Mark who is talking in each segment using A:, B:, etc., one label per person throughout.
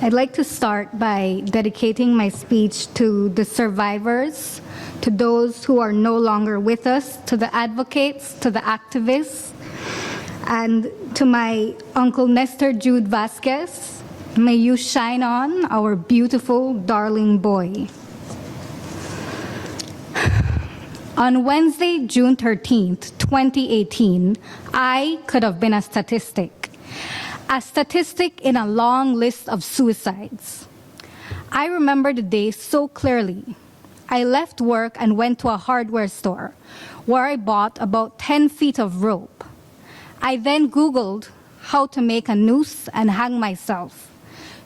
A: I'd like to start by dedicating my speech to the survivors, to those who are no longer with us, to the advocates, to the activists, and to my Uncle Nestor Jude Vasquez. May you shine on, our beautiful, darling boy. On Wednesday, June 13th, 2018, I could have been a statistic in a long list of suicides. I remember the day so clearly. I left work and went to a hardware store where I bought about 10 feet of rope. I then Googled how to make a noose and hang myself.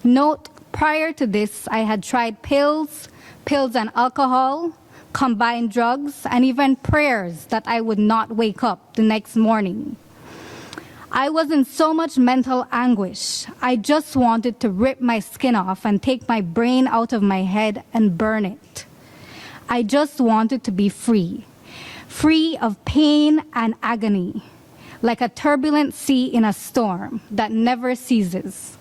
A: Note, prior to this, I had tried pills and alcohol, combined drugs, and even prayers that I would not wake up the next morning. I was in so much mental anguish. I just wanted to rip my skin off and take my brain out of my head and burn it. I just wanted to be free of pain and agony, like a turbulent sea in a storm that never ceases.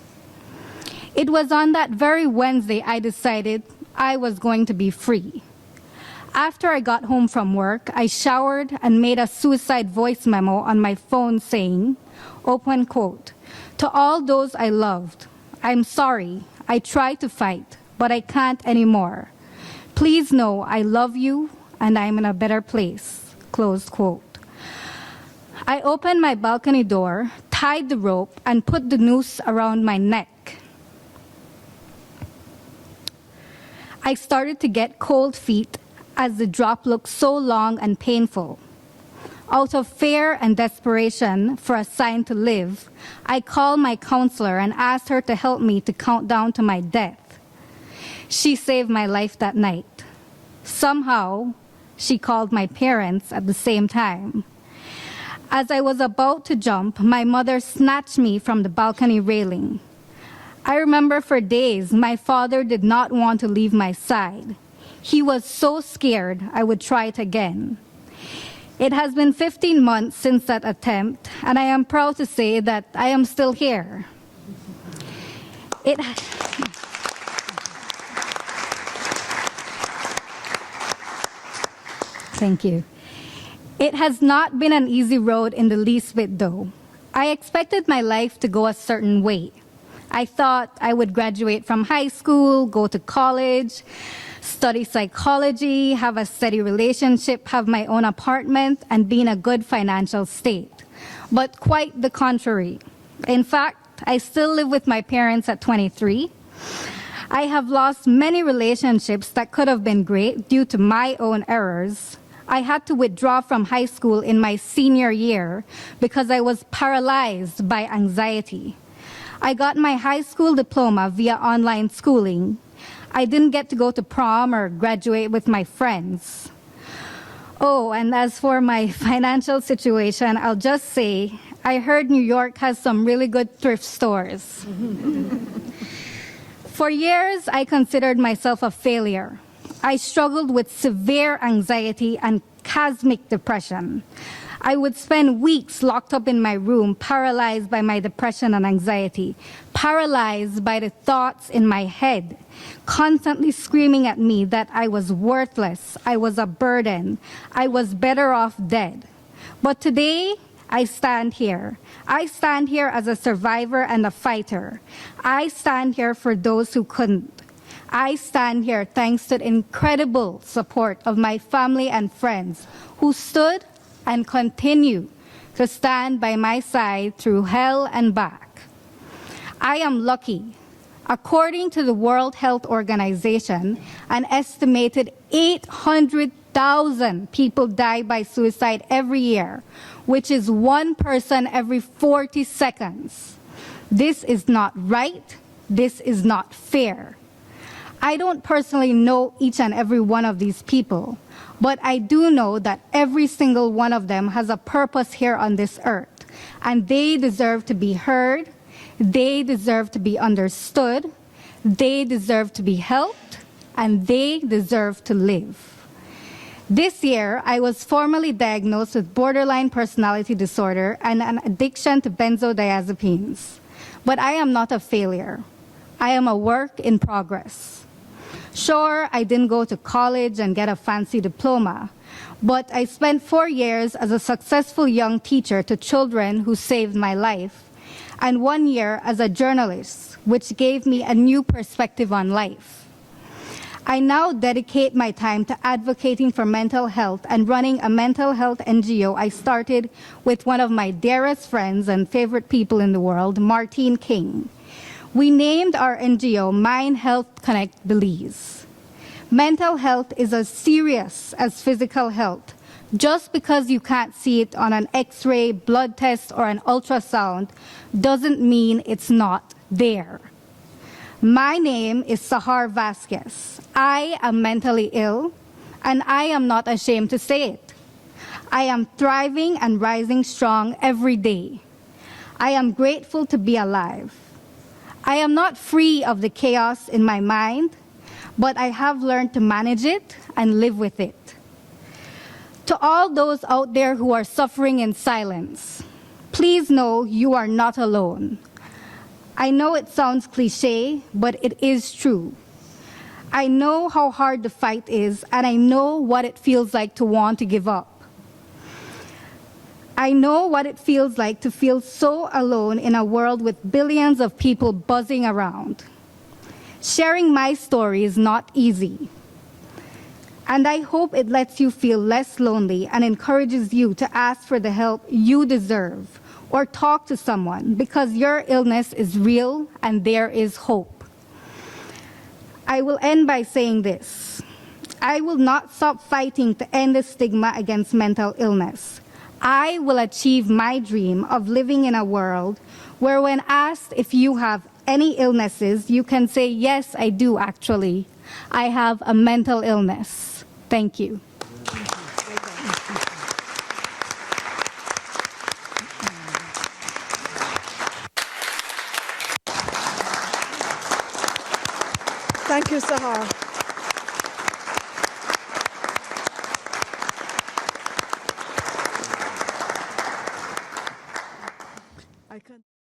A: It was on that very Wednesday I decided I was going to be free. After I got home from work, I showered and made a suicide voice memo on my phone saying, open quote, "To all those I loved, I'm sorry, I tried to fight, but I can't anymore. Please know I love you and I'm in a better place," close quote. I opened my balcony door, tied the rope, and put the noose around my neck. I started to get cold feet as the drop looked so long and painful. Out of fear and desperation for a sign to live, I called my counselor and asked her to help me to count down to my death. She saved my life that night. Somehow, she called my parents at the same time. As I was about to jump, my mother snatched me from the balcony railing. I remember for days, my father did not want to leave my side. He was so scared I would try it again. It has been 15 months since that attempt, and I am proud to say that I am still here. Thank you. It has not been an easy road in the least bit, though. I expected my life to go a certain way. I thought I would graduate from high school, go to college, study psychology, have a steady relationship, have my own apartment, and be in a good financial state. But quite the contrary. In fact, I still live with my parents at 23. I have lost many relationships that could have been great due to my own errors. I had to withdraw from high school in my senior year because I was paralyzed by anxiety. I got my high school diploma via online schooling. I didn't get to go to prom or graduate with my friends. Oh, and as for my financial situation, I'll just say, I heard New York has some really good thrift stores. For years, I considered myself a failure. I struggled with severe anxiety and cosmic depression. I would spend weeks locked up in my room, paralyzed by my depression and anxiety, paralyzed by the thoughts in my head, constantly screaming at me that I was worthless, I was a burden, I was better off dead. But today, I stand here. I stand here as a survivor and a fighter. I stand here for those who couldn't. I stand here thanks to the incredible support of my family and friends who stood and continue to stand by my side through hell and back. I am lucky. According to the World Health Organization, an estimated 800,000 people die by suicide every year, which is one person every 40 seconds. This is not right. This is not fair. I don't personally know each and every one of these people, but I do know that every single one of them has a purpose here on this earth, and they deserve to be heard, they deserve to be understood, they deserve to be helped, and they deserve to live. This year, I was formally diagnosed with borderline personality disorder and an addiction to benzodiazepines. But I am not a failure. I am a work in progress. Sure, I didn't go to college and get a fancy diploma, but I spent 4 years as a successful young teacher to children who saved my life, and 1 year as a journalist, which gave me a new perspective on life. I now dedicate my time to advocating for mental health and running a mental health NGO I started with one of my dearest friends and favorite people in the world, Martine King. We named our NGO Mind Health Connect Belize. Mental health is as serious as physical health. Just because you can't see it on an X-ray, blood test, or an ultrasound doesn't mean it's not there. My name is Sahar Vasquez. I am mentally ill, and I am not ashamed to say it. I am thriving and rising strong every day. I am grateful to be alive. I am not free of the chaos in my mind, but I have learned to manage it and live with it. To all those out there who are suffering in silence, please know you are not alone. I know it sounds cliche, but it is true. I know how hard the fight is, and I know what it feels like to want to give up. I know what it feels like to feel so alone in a world with billions of people buzzing around. Sharing my story is not easy. And I hope it lets you feel less lonely and encourages you to ask for the help you deserve or talk to someone, because your illness is real and there is hope. I will end by saying this. I will not stop fighting to end the stigma against mental illness. I will achieve my dream of living in a world where when asked if you have any illnesses, you can say, yes, I do actually. I have a mental illness. Thank you.
B: Thank you, Sahar.